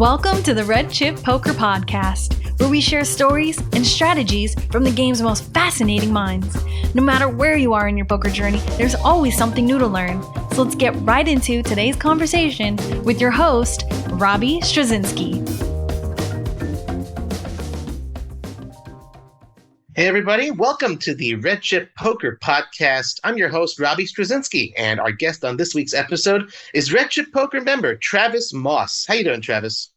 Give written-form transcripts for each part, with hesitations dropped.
Welcome to the Red Chip Poker Podcast, where we share stories and strategies from the game's most fascinating minds. No matter where you are in your poker journey, there's always something new to learn. So let's get right into today's conversation with your host, Robbie Straczynski. Hey everybody, welcome to the Red Chip Poker Podcast. I'm your host, Robbie Straczynski, and our guest on this week's episode is Red Chip Poker member Travis Moss. How you doing, Travis?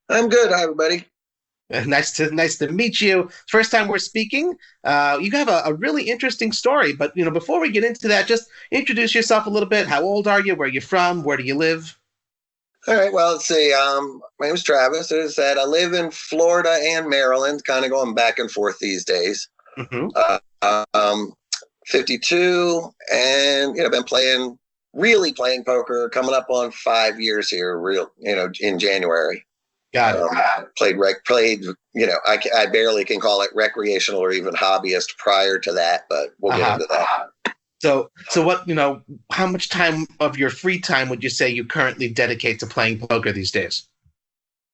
I'm good. Hi, everybody. Nice to meet you. First time we're speaking. You have a really interesting story, but before we get into that, just introduce yourself a little bit. How old are you? Where are you from? Where do you live? All right. Well, let's see. My name is Travis. As I said, I live in Florida and Maryland, kind of going back and forth these days. Mm-hmm. 52, and been really playing poker, coming up on 5 years here. In January. Got it. Played. I barely can call it recreational or even hobbyist prior to that, but we'll get into that. So what, how much time of your free time would you say you currently dedicate to playing poker these days?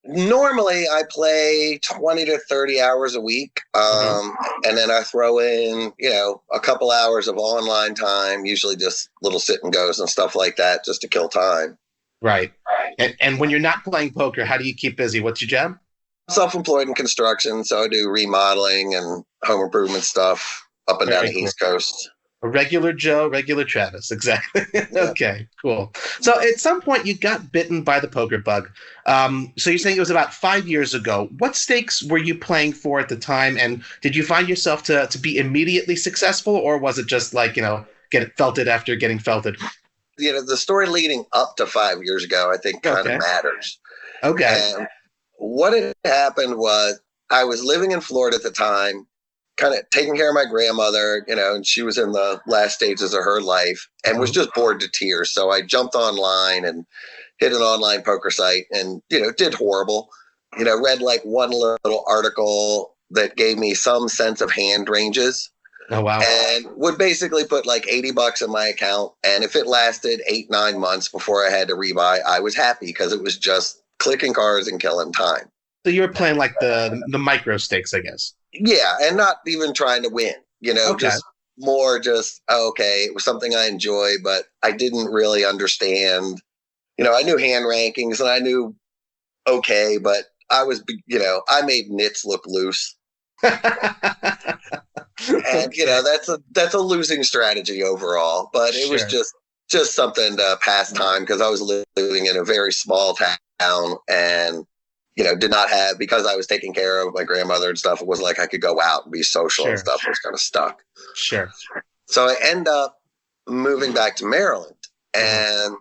Normally I play 20 to 30 hours a week. And then I throw in, a couple hours of online time, usually just little sit and goes and stuff like that, just to kill time. Right. And when you're not playing poker, how do you keep busy? What's your job? Self-employed in construction. So I do remodeling and home improvement stuff up and down the East Coast. A regular Joe, regular Travis. Exactly. Okay, cool. So at some point you got bitten by the poker bug. So you're saying it was about 5 years ago. What stakes were you playing for at the time? And did you find yourself to be immediately successful, or was it just like, get felted after getting felted? The story leading up to 5 years ago, I think kind of matters. Okay. And what had happened was I was living in Florida at the time, kind of taking care of my grandmother, and she was in the last stages of her life and was just bored to tears. So I jumped online and hit an online poker site and, did horrible. Read like one little article that gave me some sense of hand ranges. Oh, wow. And would basically put like $80 in my account. And if it lasted 8-9 months before I had to rebuy, I was happy because it was just clicking cards and killing time. So you were playing like the micro stakes, I guess. Yeah, and not even trying to win, just more it was something I enjoy, but I didn't really understand. I knew hand rankings and I knew but I was, I made nits look loose. And, that's a losing strategy overall, but it was just something to pass time because I was living in a very small town and did not have, because I was taking care of my grandmother and stuff, it wasn't like I could go out and be social and stuff. I was kind of stuck. Sure. So I end up moving back to Maryland. And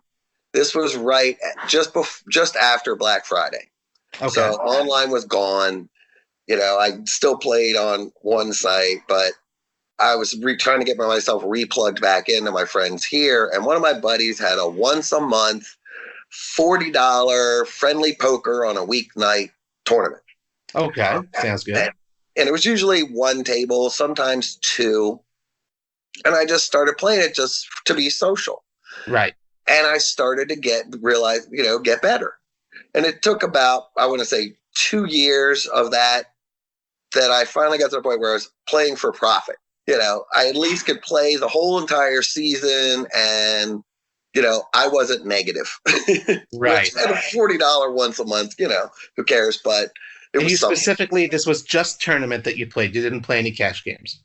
this was right just after Black Friday. Okay. So online was gone. I still played on one site, but I was trying to get myself replugged back into my friends here. And one of my buddies had a once a month $40 friendly poker on a weeknight tournament. Okay, sounds good. And it was usually one table, sometimes two. And I just started playing it just to be social. Right. And I started to get better. And it took about, I want to say 2 years of that I finally got to the point where I was playing for profit. I at least could play the whole entire season and I wasn't negative. Right. At a $40 once a month, who cares? But it was specifically, this was just tournament that you played. You didn't play any cash games.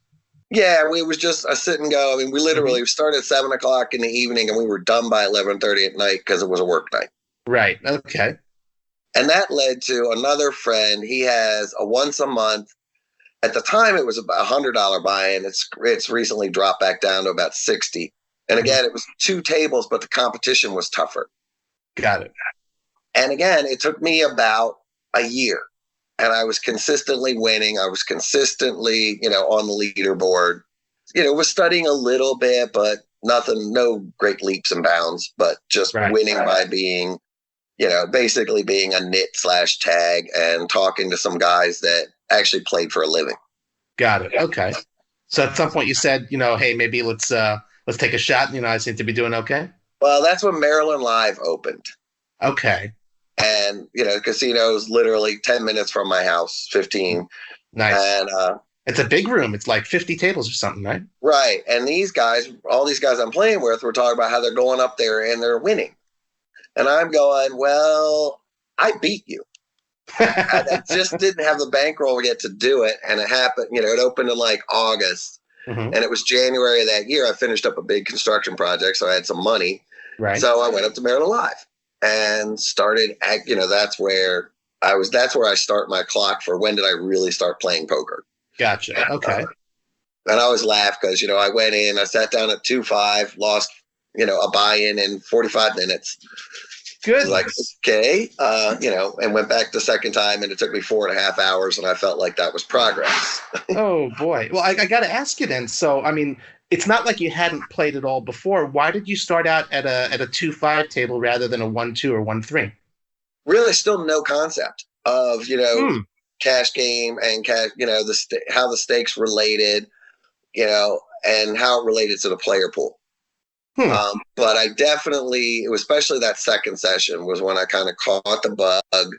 Yeah, it was just a sit and go. I mean, we literally started at 7:00 in the evening and we were done by 11:30 at night because it was a work night. Right. Okay. And that led to another friend. He has a once a month. At the time, it was about $100 buy-in. It's recently dropped back down to about $60. And again, it was two tables, but the competition was tougher. Got it. And again, it took me about a year. And I was consistently winning. I was consistently, on the leaderboard. Was studying a little bit, but nothing, no great leaps and bounds, but just winning by being, basically being a nit/tag and talking to some guys that actually played for a living. Got it. Okay. So at some point you said, hey, maybe let's take a shot. I seem to be doing okay. Well, that's when Maryland Live opened. Okay. And, the casino's literally 10 minutes from my house, 15. Nice. And it's a big room. It's like 50 tables or something, right? Right. And all these guys I'm playing with were talking about how they're going up there and they're winning. And I'm going, well, I beat you. I just didn't have the bankroll yet to do it. And it happened, it opened in like August. And it was January of that year. I finished up a big construction project, so I had some money. Right. So I went up to Maryland Live and started, that's where I start my clock for when did I really start playing poker. Gotcha. Okay. And I always laugh because, I went in, I sat down at 2-5, lost, a buy-in in 45 minutes. Good. Like, okay, and went back the second time, and it took me 4.5 hours, and I felt like that was progress. Oh, boy. Well, I got to ask you then. So, I mean, it's not like you hadn't played it all before. Why did you start out at a 2-5 table rather than a 1-2 or 1-3? Really, still no concept of, cash game and cash, how the stakes related, and how it related to the player pool. But I definitely, especially that second session was when I kind of caught the bug,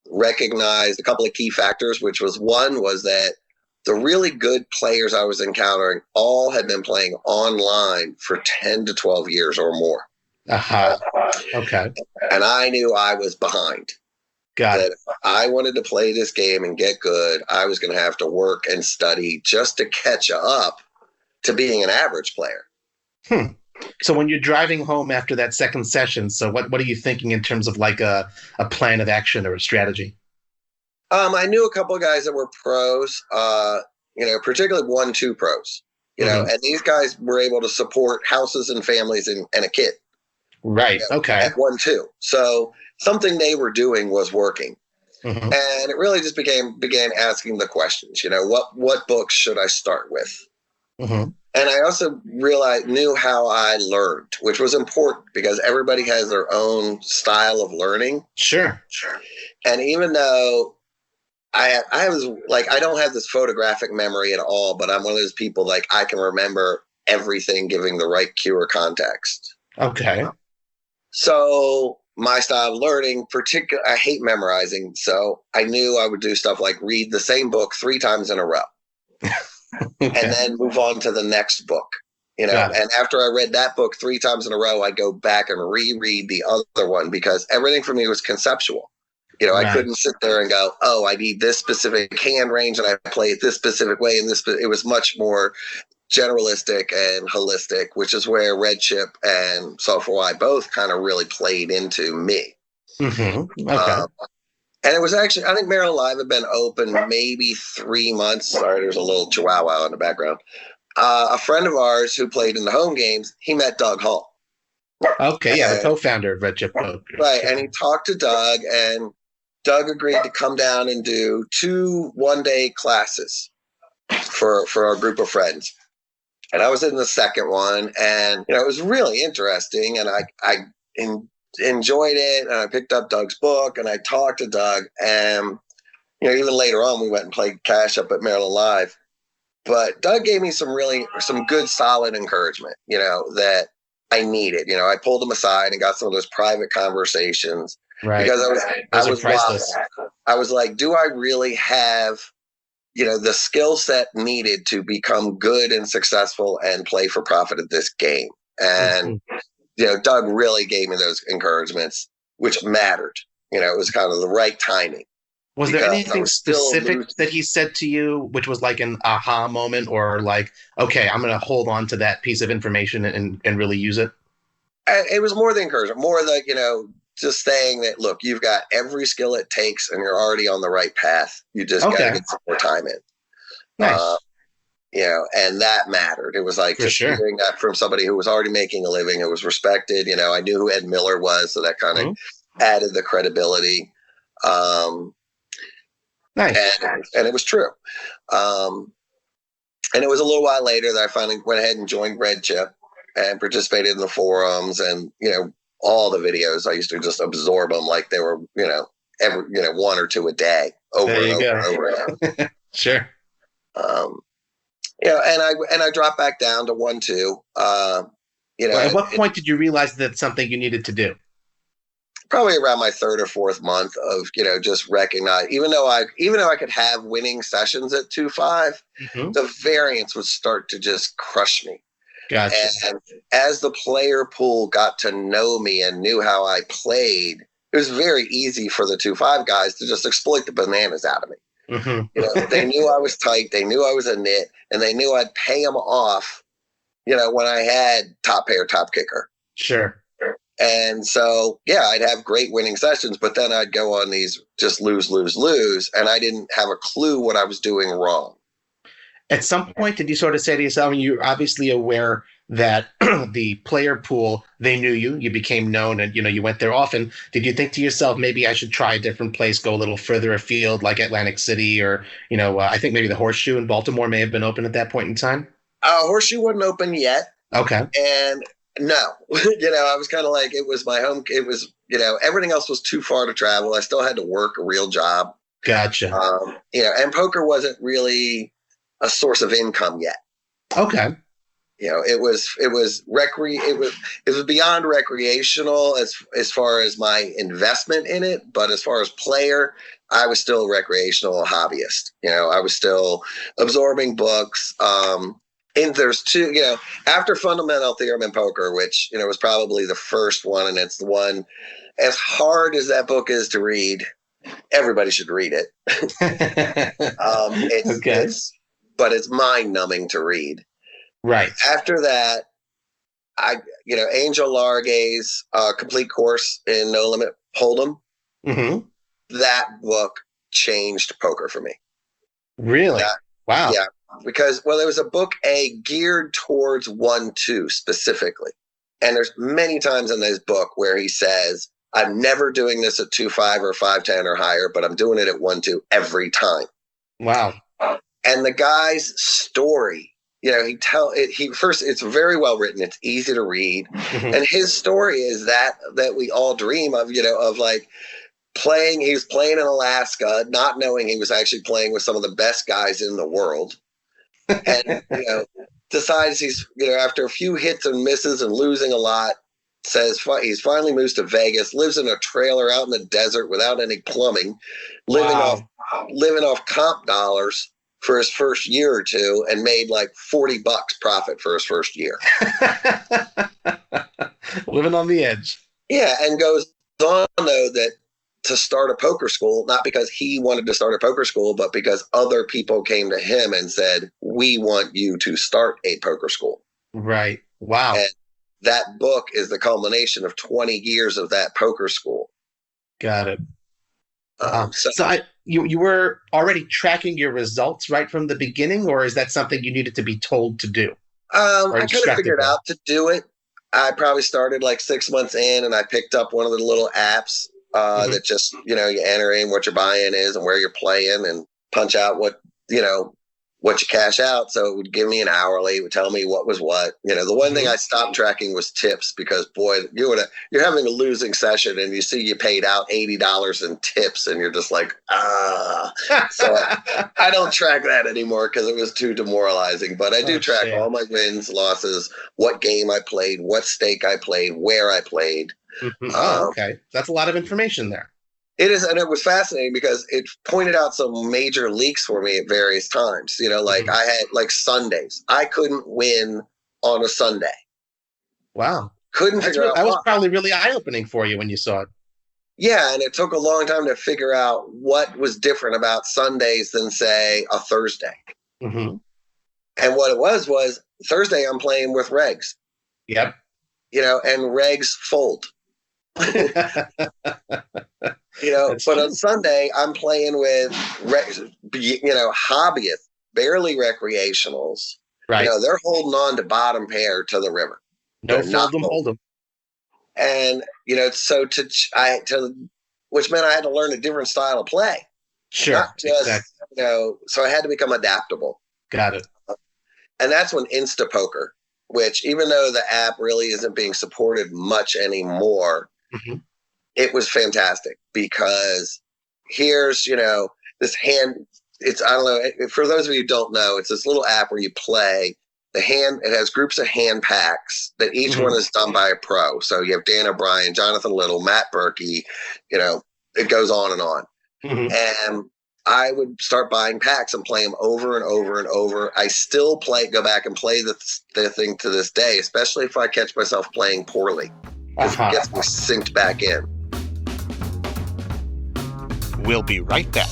recognized a couple of key factors, which was one was that the really good players I was encountering all had been playing online for 10 to 12 years or more. Okay. And I knew I was behind. Got it. If I wanted to play this game and get good, I was going to have to work and study just to catch up to being an average player. So when you're driving home after that second session, so what are you thinking in terms of like a plan of action or a strategy? I knew a couple of guys that were pros, particularly 1-2 pros, and these guys were able to support houses and families and a kid. Right. Okay. At 1-2. So something they were doing was working. And it really just began asking the questions, what books should I start with? And I also knew how I learned, which was important because everybody has their own style of learning. Sure. And even though I was like, I don't have this photographic memory at all, but I'm one of those people like I can remember everything giving the right cue or context. Okay. So my style of learning, I hate memorizing. So I knew I would do stuff like read the same book 3 times in a row. And then move on to the next book, and after I read that book 3 times in a row, I'd go back and reread the other one because everything for me was conceptual. I couldn't sit there and go, oh, I need this specific hand range and I play it this specific way. And it was much more generalistic and holistic, which is where Red Chip and Soul for Why both kind of really played into me. Okay. And it was actually, I think Maryland Live had been open maybe 3 months. Sorry, there's a little chihuahua in the background. A friend of ours who played in the home games, he met Doug Hall. Okay, yeah, the co-founder of Red Chip Poker. Right, and he talked to Doug, and Doug agreed to come down and do 2 one-day classes for our group of friends. And I was in the second one, and it was really interesting, and I enjoyed it, and I picked up Doug's book and I talked to Doug, and even later on we went and played cash up at Maryland Live, but Doug gave me some good solid encouragement that I needed. I pulled him aside and got some of those private conversations, right? Because I was priceless. I was like, do I really have the skill set needed to become good and successful and play for profit at this game? And Doug really gave me those encouragements, which mattered. It was kind of the right timing. Was there anything specific that he said to you, which was like an aha moment, or like, okay, I'm going to hold on to that piece of information and really use it? It was more the encouragement, more the, just saying that, look, you've got every skill it takes and you're already on the right path. You just got to get some more time in. Nice. And that mattered. It was like hearing that from somebody who was already making a living, who was respected. I knew who Ed Miller was, so that kind of added the credibility. Nice. And it was true. And it was a little while later that I finally went ahead and joined Red Chip and participated in the forums and, all the videos. I used to just absorb them like they were, every, 1 or 2 a day over and over again. Sure. And I dropped back down to 1-2. At what point did you realize that's something you needed to do? probably around my third or fourth month of, just recognize, even though I could have winning sessions at 2-5, the variance would start to just crush me. Gotcha. And as the player pool got to know me and knew how I played, it was very easy for the 2-5 guys to just exploit the bananas out of me. They knew I was tight, they knew I was a nit, and they knew I'd pay them off, when I had top pair, top kicker. Sure. And so, I'd have great winning sessions, but then I'd go on these just lose, and I didn't have a clue what I was doing wrong. At some point, did you sort of say to yourself, and you're obviously aware that the player pool, they knew you, you became known, and, you went there often. Did you think to yourself, maybe I should try a different place, go a little further afield, like Atlantic City, or, I think maybe the Horseshoe in Baltimore may have been open at that point in time? Horseshoe wasn't open yet. Okay. And no, I was kind of like, it was my home. It was, everything else was too far to travel. I still had to work a real job. Gotcha. And poker wasn't really a source of income yet. Okay. It was beyond recreational as far as my investment in it, but as far as player, I was still a recreational hobbyist. I was still absorbing books. And there's two, after Fundamental Theorem in Poker, which, was probably the first one, and it's the one, as hard as that book is to read, everybody should read it. But it's mind-numbing to read. Right. After that, Angel Largae's complete course in No Limit Hold'em, that book changed poker for me. Really? Wow. Yeah. Because, there was a book geared towards 1-2 specifically. And there's many times in this book where he says, I'm never doing this at 2-5 or 5-10 or higher, but I'm doing it at 1-2 every time. Wow. And the guy's story, it's very well written. It's easy to read. And his story is that we all dream of, of like, he was playing in Alaska, not knowing he was actually playing with some of the best guys in the world. And, decides he's, after a few hits and misses and losing a lot, says he's finally moves to Vegas, lives in a trailer out in the desert without any plumbing, living off comp dollars for his first year or two, and made like $40 profit for his first year. Living on the edge. Yeah. And goes on though that to start a poker school, not because he wanted to start a poker school, but because other people came to him and said, we want you to start a poker school. Right. Wow. And that book is the culmination of 20 years of that poker school. Got it. You were already tracking your results right from the beginning, or is that something you needed to be told to do? I kind of figured out to do it. I probably started like 6 months in, and I picked up one of the little apps that just, you enter in what your buy-in is and where you're playing and punch out what you cash out. So it would give me an hourly, it would tell me what was what. The one thing I stopped tracking was tips, because boy, you're having a losing session and you see you paid out $80 in tips and you're just like, So I don't track that anymore because it was too demoralizing. But I do track all my wins, losses, what game I played, what stake I played, where I played. Okay. That's a lot of information there. It is, and it was fascinating because it pointed out some major leaks for me at various times. I had like Sundays. I couldn't win on a Sunday. Wow. Couldn't figure out. That was probably really eye-opening for you when you saw it. Yeah, and it took a long time to figure out what was different about Sundays than, say, a Thursday. And what it was Thursday I'm playing with regs. Yep. And regs fold. But on Sunday I'm playing with hobbyists, barely recreationals. Right. They're holding on to bottom pair to the river. No, hold them. And which meant I had to learn a different style of play. Sure. Not just, exactly. So I had to become adaptable. Got it. And that's when Insta Poker, which even though the app really isn't being supported much anymore, it was fantastic because here's, this hand, I don't know, for those of you who don't know, it's this little app where you play it has groups of hand packs that each one is done by a pro. So you have Dan O'Brien, Jonathan Little, Matt Berkey, it goes on and on. And I would start buying packs and play them over and over and over. I still go back and play the thing to this day, especially if I catch myself playing poorly. It gets me synced back in. We'll be right back.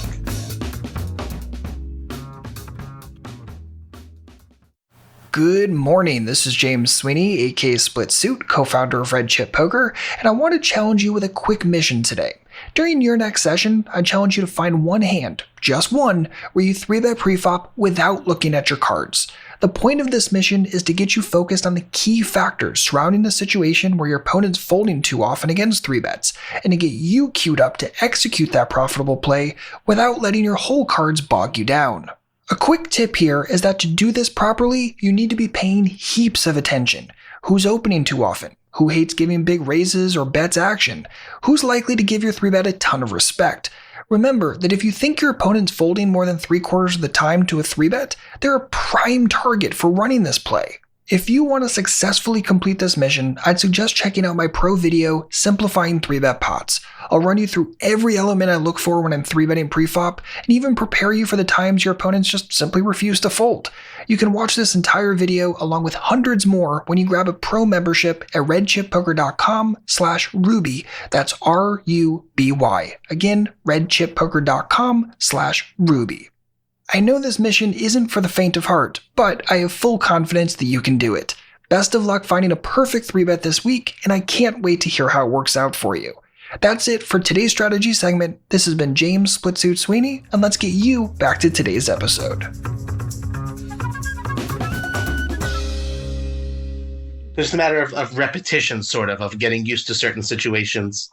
Good morning, this is James Sweeney, aka Split Suit, co-founder of Red Chip Poker, and I want to challenge you with a quick mission today. During your next session, I challenge you to find one hand, just one, where you 3-bet preflop without looking at your cards. The point of this mission is to get you focused on the key factors surrounding a situation where your opponent's folding too often against 3-bets, and to get you queued up to execute that profitable play without letting your whole cards bog you down. A quick tip here is that to do this properly, you need to be paying heaps of attention. Who's opening too often? Who hates giving big raises or bets action? Who's likely to give your 3-bet a ton of respect? Remember that if you think your opponent's folding more than 3/4 of the time to a 3-bet, they're a prime target for running this play. If you want to successfully complete this mission, I'd suggest checking out my pro video, Simplifying 3-Bet Pots. I'll run you through every element I look for when I'm 3-betting preflop, and even prepare you for the times your opponents just simply refuse to fold. You can watch this entire video along with hundreds more when you grab a pro membership at redchippoker.com/ruby. That's RUBY. Again, redchippoker.com/ruby. I know this mission isn't for the faint of heart, but I have full confidence that you can do it. Best of luck finding a perfect 3-bet this week, and I can't wait to hear how it works out for you. That's it for today's strategy segment. This has been James Splitsuit Sweeney, and let's get you back to today's episode. Just a matter of repetition, sort of getting used to certain situations.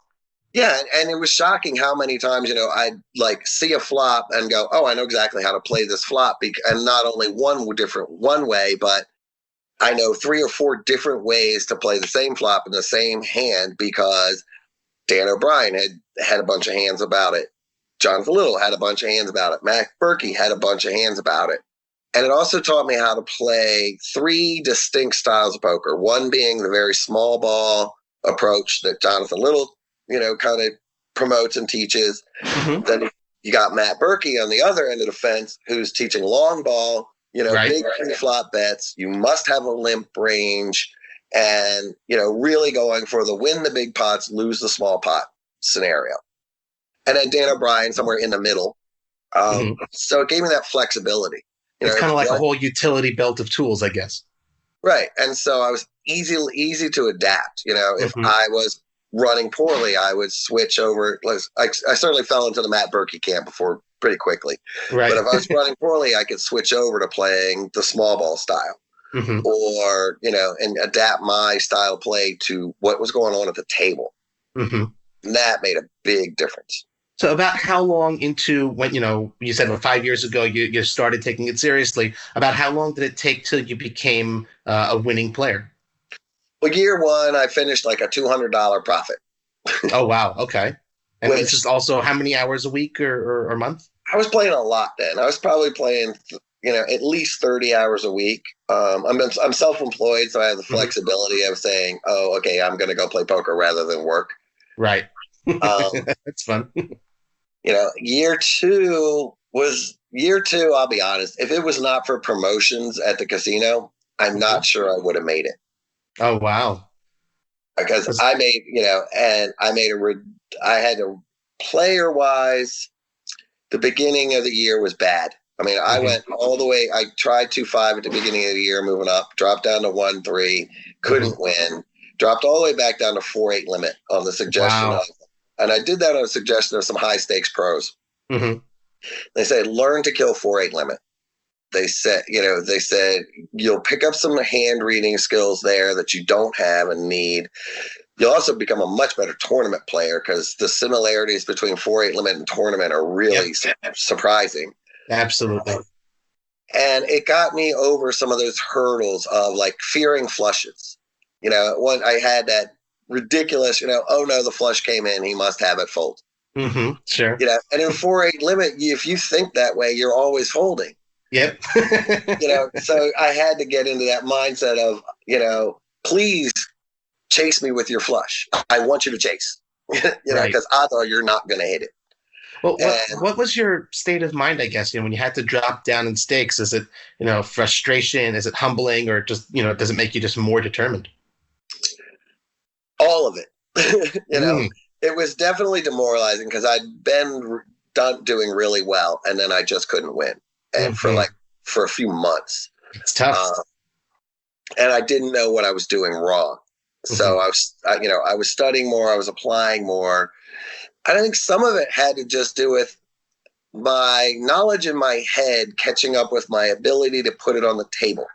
Yeah, and it was shocking how many times, I'd see a flop and go, oh, I know exactly how to play this flop. And not only one way, but I know 3 or 4 different ways to play the same flop in the same hand because Dan O'Brien had a bunch of hands about it. Jonathan Little had a bunch of hands about it. Matt Berkey had a bunch of hands about it. And it also taught me how to play 3 distinct styles of poker, one being the very small ball approach that Jonathan Little kind of promotes and teaches. Then you got Matt Berkey on the other end of the fence who's teaching long ball, big flop bets. You must have a limp range and, really going for the win the big pots, lose the small pot scenario. And then Dan O'Brien somewhere in the middle. So it gave me that flexibility. It's kind of like a whole utility belt of tools, I guess. Right. And so I was easy to adapt. If I was running poorly, I would switch over. I certainly fell into the Matt Berkey camp before pretty quickly. Right. But if I was running poorly, I could switch over to playing the small ball style or, and adapt my style of play to what was going on at the table. And that made a big difference. So about how long into when, you said 5 years ago, you started taking it seriously. About how long did it take till you became a winning player? Well, year 1, I finished like a $200 profit. Oh, wow. Okay. And this is also how many hours a week or month? I was playing a lot then. I was probably playing, at least 30 hours a week. I'm self-employed, so I have the flexibility of saying, oh, okay, I'm going to go play poker rather than work. Right. That's fun. Year two, I'll be honest, if it was not for promotions at the casino, I'm not sure I would have made it. Oh, wow. Because I made, I had a player wise, the beginning of the year was bad. I mean, I went all the way. I tried 2-5 at the beginning of the year, moving up, dropped down to 1-3, couldn't win, dropped all the way back down to 4-8 limit on the suggestion of, and I did that on a suggestion of some high stakes pros. They said, learn to kill 4-8 limit. They said, you'll pick up some hand reading skills there that you don't have and need. You'll also become a much better tournament player because the similarities between 4-8 limit and tournament are really surprising. Absolutely. And it got me over some of those hurdles of like fearing flushes. When I had that ridiculous, oh no, the flush came in, he must have it fold. Sure. And in 4-8 limit, if you think that way, you're always folding. Yep. So I had to get into that mindset of, please chase me with your flush. I want you to chase, Right. because odds are you're not going to hit it. Well, And what was your state of mind, I guess, when you had to drop down in stakes? Is it, frustration? Is it humbling, or just, does it make you just more determined? all of it. Mm, It was definitely demoralizing because I'd been doing really well, and then I just couldn't win, and hmm for a few months, It's tough. and I didn't know what I was doing wrong. So I was studying more, I was applying more. I think some of it had to just do with my knowledge in my head catching up with my ability to put it on the table.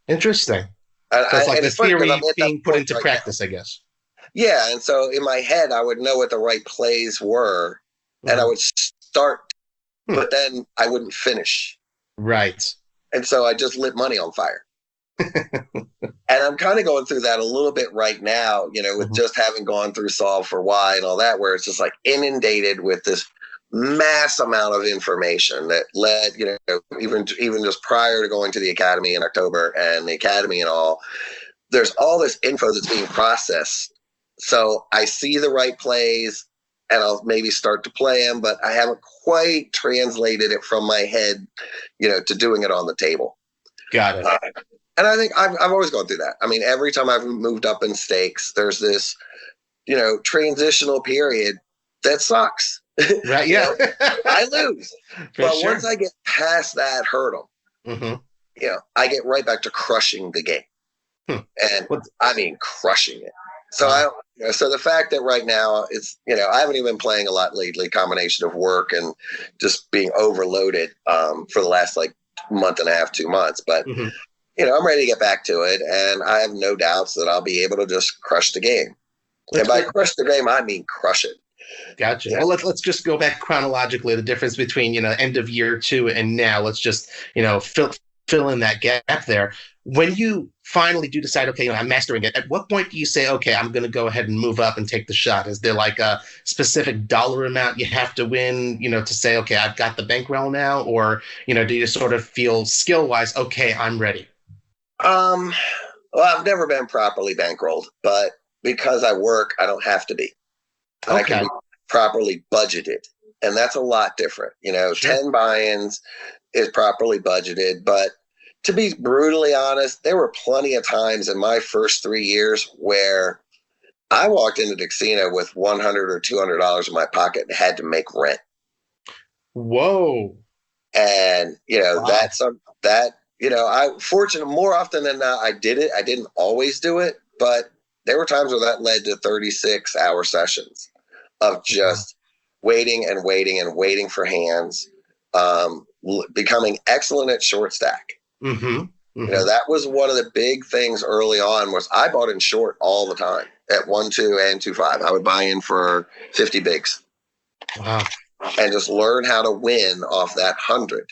Interesting. So it's like And the it's funny because I'm theory at that being put point into right practice, I guess. Yeah, and so in my head, I would know what the right plays were, and I would start, Hmm. but then I wouldn't finish. Right. And so I just lit money on fire. And I'm kind of going through that a little bit right now, with just having gone through Solve for Why and all that, where it's just like inundated with this mass amount of information that led, even just prior to going to the academy in October and the academy and all, there's all this info that's being processed. So I see the right plays and I'll maybe start to play them, but I haven't quite translated it from my head, to doing it on the table. Got it. And I think I've always gone through that. I mean, every time I've moved up in stakes, there's this, transitional period that sucks. Right. Yeah. I lose. But sure. once I get past that hurdle, I get right back to crushing the game. And I mean, crushing it. So so the fact that right now it's, I haven't even been playing a lot lately, combination of work and just being overloaded for the last month and a half, 2 months. But, I'm ready to get back to it. And I have no doubts that I'll be able to just crush the game. And by crush the game, I mean crush it. Gotcha. Yeah. Well, let's just go back chronologically. The difference between end of year 2 and now. Let's just fill in that gap there. When you finally do decide, okay, I'm mastering it. At what point do you say, okay, I'm going to go ahead and move up and take the shot? Is there like a specific dollar amount you have to win, to say, okay, I've got the bankroll now, or do you sort of feel skill wise, okay, I'm ready? Well, I've never been properly bankrolled, but because I work, I don't have to be. Okay. I can be properly budgeted, and that's a lot different. Sure. 10 buy-ins is properly budgeted, but to be brutally honest, there were plenty of times in my first 3 years where I walked into the casino with $100 or $200 in my pocket and had to make rent. Whoa! And wow. I fortunate more often than not I did it. I didn't always do it, but there were times where that led to 36-hour sessions of just waiting and waiting and waiting for hands, becoming excellent at short stack. That was one of the big things early on was I bought in short all the time at 1-2 and 2-5. I would buy in for 50 bigs. Wow. And just learn how to win off that 100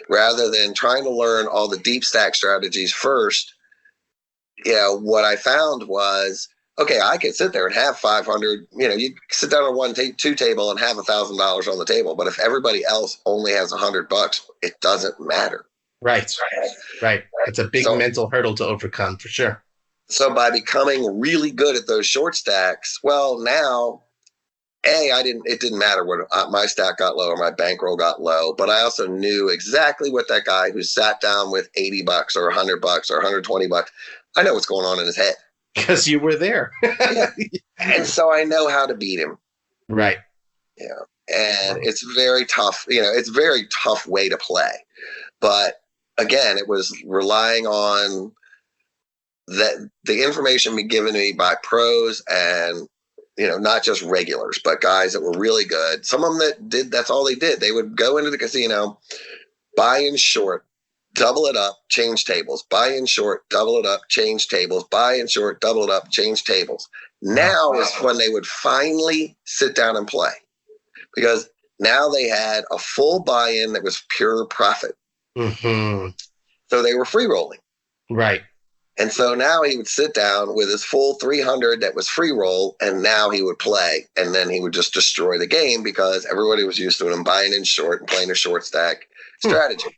rather than trying to learn all the deep stack strategies first. What I found was, okay, I could sit there and have 500, you sit down on 1-2 table and have $1,000 on the table. But if everybody else only has $100, it doesn't matter. Right. It's a big mental hurdle to overcome for sure. So by becoming really good at those short stacks, well, now, it didn't matter when my stack got low or my bankroll got low, but I also knew exactly what that guy who sat down with $80 or $100 or $120, I know what's going on in his head. Because you were there. Yeah. And so I know how to beat him. Right. And it's very tough. It's a very tough way to play. But again, it was relying on the information being given to me by pros and, not just regulars, but guys that were really good. Some of them that did, that's all they did. They would go into the casino, buy in short, double it up, change tables, buy in short, double it up, change tables, buy in short, double it up, change tables. Now is when they would finally sit down and play because now they had a full buy-in that was pure profit. So they were free rolling. Right. And so now he would sit down with his full 300 that was free roll, and now he would play. And then he would just destroy the game because everybody was used to him buying in short and playing a short stack strategy.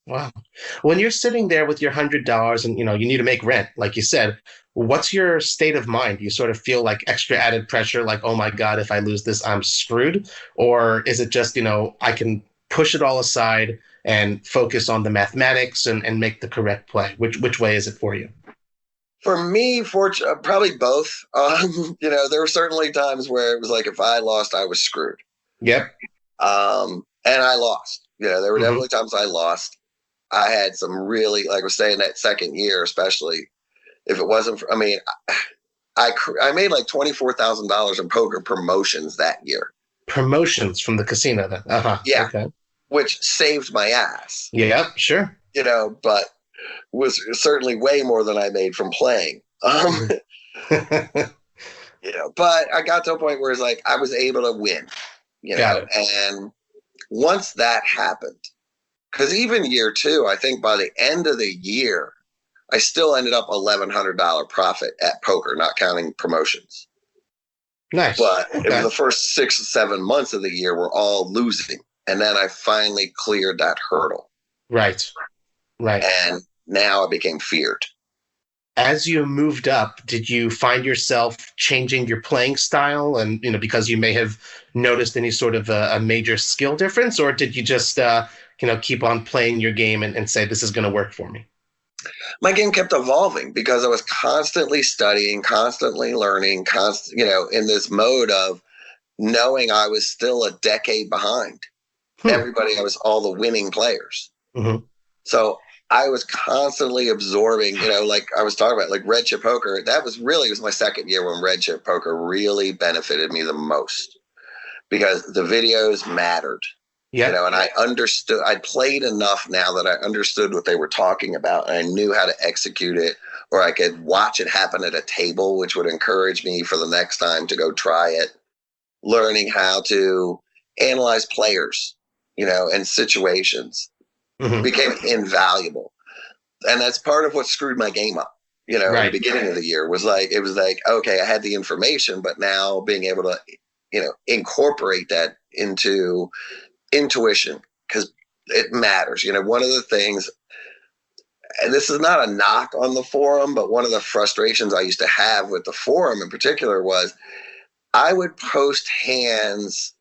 Wow. When you're sitting there with your $100 and, you need to make rent, like you said, what's your state of mind? You sort of feel like extra added pressure, like, oh my God, if I lose this, I'm screwed? Or is it just, I can push it all aside and focus on the mathematics and make the correct play? Which way is it for you? For me, probably both. There were certainly times where it was like, if I lost, I was screwed. Yep. And I lost. There were definitely times I lost. I had some really, like I was saying, that second year, especially, if it wasn't for, I made like $24,000 in poker promotions that year. Promotions from the casino then? Uh-huh. Yeah. Okay. Which saved my ass. Yeah, sure. But was certainly way more than I made from playing. But I got to a point where it's like I was able to win, and once that happened, because even year two, I think by the end of the year, I still ended up $1,100 profit at poker, not counting promotions. Nice. But it was the first 6 or 7 months of the year were all losing. And then I finally cleared that hurdle. Right. And now I became feared. As you moved up, did you find yourself changing your playing style and, because you may have noticed any sort of a major skill difference, or did you just, keep on playing your game and say, this is going to work for me? My game kept evolving because I was constantly studying, constantly learning, in this mode of knowing I was still a decade behind everybody. I was all the winning players. Mm-hmm. So I was constantly absorbing, like I was talking about, like Red Chip Poker. That was my second year when Red Chip Poker really benefited me the most because the videos mattered. Yeah. And I understood, I played enough now that I understood what they were talking about, and I knew how to execute it, or I could watch it happen at a table, which would encourage me for the next time to go try it. Learning how to analyze players, and situations became invaluable. And that's part of what screwed my game up, in the beginning of the year it was like, okay, I had the information, but now being able to, incorporate that into intuition, because it matters. One of the things, and this is not a knock on the forum, but one of the frustrations I used to have with the forum in particular was I would post hands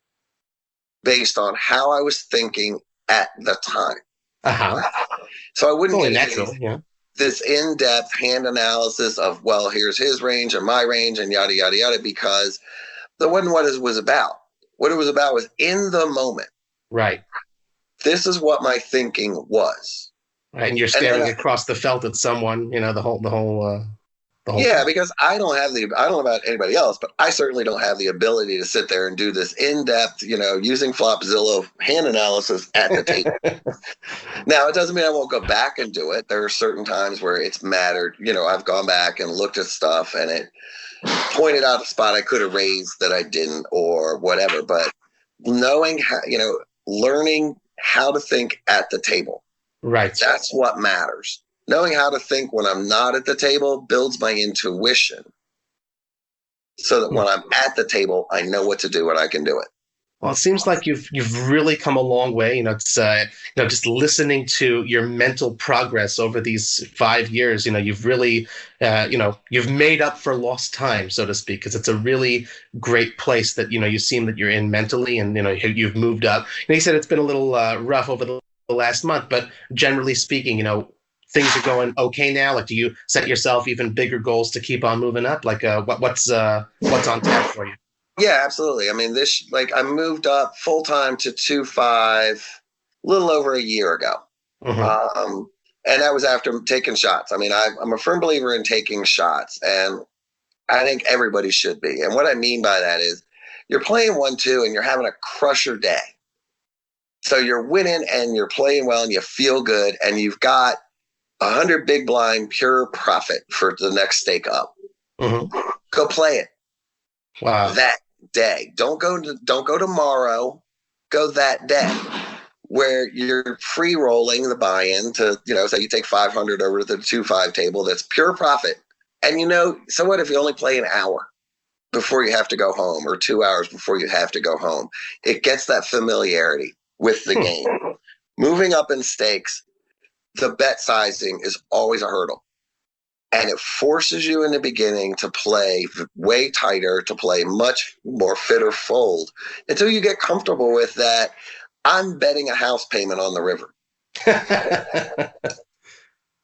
based on how I was thinking at the time. Uh-huh. So I wouldn't get natural, this in-depth hand analysis of, well, here's his range and my range and yada, yada, yada, because that wasn't what it was about. What it was about was in the moment. Right. This is what my thinking was. Right. And you're staring across the felt at someone, the whole yeah, because I don't know about anybody else, but I certainly don't have the ability to sit there and do this in-depth, using Flopzilla hand analysis at the table. Now, it doesn't mean I won't go back and do it. There are certain times where it's mattered. I've gone back and looked at stuff and it pointed out a spot I could have raised that I didn't or whatever. But knowing how, learning how to think at the table. Right. That's what matters. Knowing how to think when I'm not at the table builds my intuition so that when I'm at the table, I know what to do and I can do it. Well, it seems like you've really come a long way. It's just listening to your mental progress over these 5 years. You've really, you've made up for lost time, so to speak, because it's a really great place that you seem that you're in mentally, and you've moved up. And he said it's been a little rough over the last month, but generally speaking, things are going okay now. Like, do you set yourself even bigger goals to keep on moving up? Like, what's on tap for you? Yeah, absolutely. I mean, I moved up full time to 2.5 a little over a year ago. Mm-hmm. And that was after taking shots. I mean, I'm a firm believer in taking shots, and I think everybody should be. And what I mean by that is you're playing 1-2 and you're having a crusher day. So you're winning and you're playing well and you feel good and you've got 100 big blind pure profit for the next stake up. Mm-hmm. Go play it. Wow. That day. Don't go tomorrow. Go that day. where you're free rolling the buy-in to, say you take 500 over to the 2-5 table. That's pure profit. And so what if you only play an hour before you have to go home, or 2 hours before you have to go home? It gets that familiarity with the game. Moving up in stakes, the bet sizing is always a hurdle. And it forces you in the beginning to play way tighter, to play much more fit or fold, until you get comfortable with that. I'm betting a house payment on the river.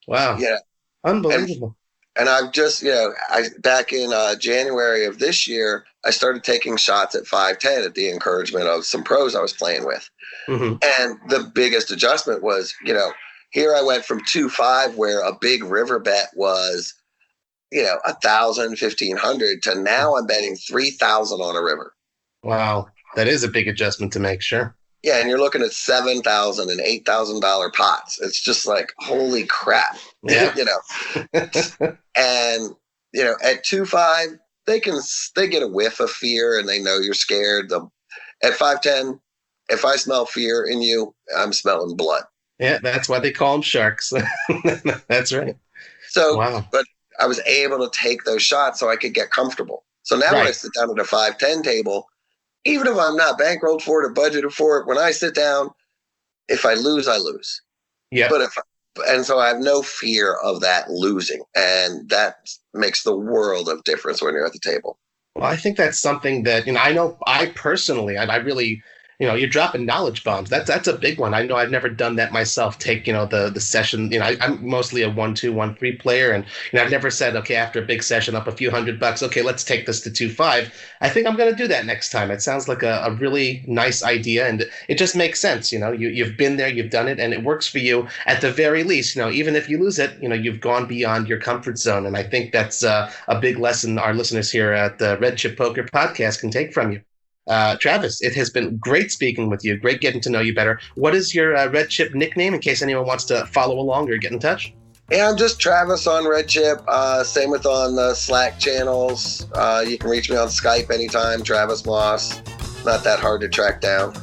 Wow. Yeah. Unbelievable. And I've just, back in January of this year, I started taking shots at 5-10 at the encouragement of some pros I was playing with. Mm-hmm. And the biggest adjustment was, here I went from 2-5, where a big river bet was, 1,000, 1,500, to now I'm betting 3,000 on a river. Wow. That is a big adjustment to make, sure. Yeah, and you're looking at $7,000 and $8,000 pots. It's just like, holy crap. Yeah. And at 2-5, they get a whiff of fear, and they know you're scared. At 5-10, if I smell fear in you, I'm smelling blood. Yeah, that's why they call them sharks. That's right. So, wow. But I was able to take those shots so I could get comfortable. So now when I sit down at a 5-10 table, even if I'm not bankrolled for it or budgeted for it, when I sit down, if I lose, I lose. Yeah. And so I have no fear of that losing. And that makes the world of difference when you're at the table. Well, I think that's something that, I know I personally, I really, you're dropping knowledge bombs. That's a big one. I know I've never done that myself. Take, the session, I'm mostly a 1-2, 1-3 player. And, I've never said, okay, after a big session up a few $100, okay, let's take this to 2-5. I think I'm going to do that next time. It sounds like a really nice idea. And it just makes sense. You've been there, you've done it, and it works for you at the very least. Even if you lose it, you've gone beyond your comfort zone. And I think that's a big lesson our listeners here at the Red Chip Poker Podcast can take from you. Travis, it has been great speaking with you. Great getting to know you better. What is your Red Chip nickname in case anyone wants to follow along or get in touch? Yeah, I'm just Travis on Red Chip. Same with on the Slack channels. You can reach me on Skype anytime, Travis Moss. Not that hard to track down.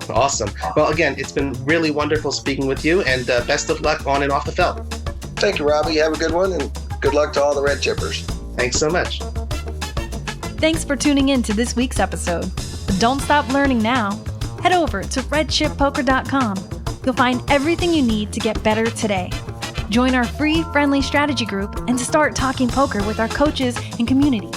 Awesome. Well, again, it's been really wonderful speaking with you, and best of luck on and off the felt. Thank you, Robbie. Have a good one, and good luck to all the Red Chippers. Thanks so much. Thanks for tuning in to this week's episode. But don't stop learning now. Head over to redchippoker.com. You'll find everything you need to get better today. Join our free, friendly strategy group and start talking poker with our coaches and community.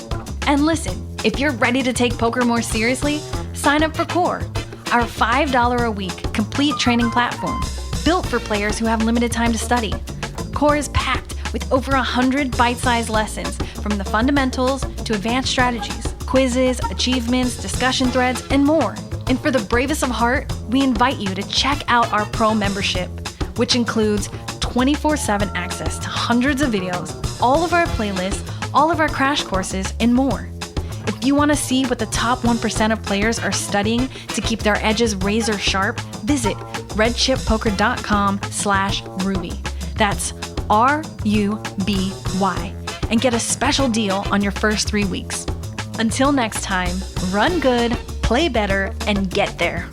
And listen, if you're ready to take poker more seriously, sign up for Core, our $5 a week complete training platform built for players who have limited time to study. Core is packed with over 100 bite-sized lessons, from the fundamentals to advanced strategies, quizzes, achievements, discussion threads, and more. And for the bravest of heart, we invite you to check out our pro membership, which includes 24/7 access to hundreds of videos, all of our playlists, all of our crash courses, and more. If you want to see what the top 1% of players are studying to keep their edges razor sharp, visit redchippoker.com/Ruby. That's RUBY, and get a special deal on your first 3 weeks. Until next time, run good, play better, and get there.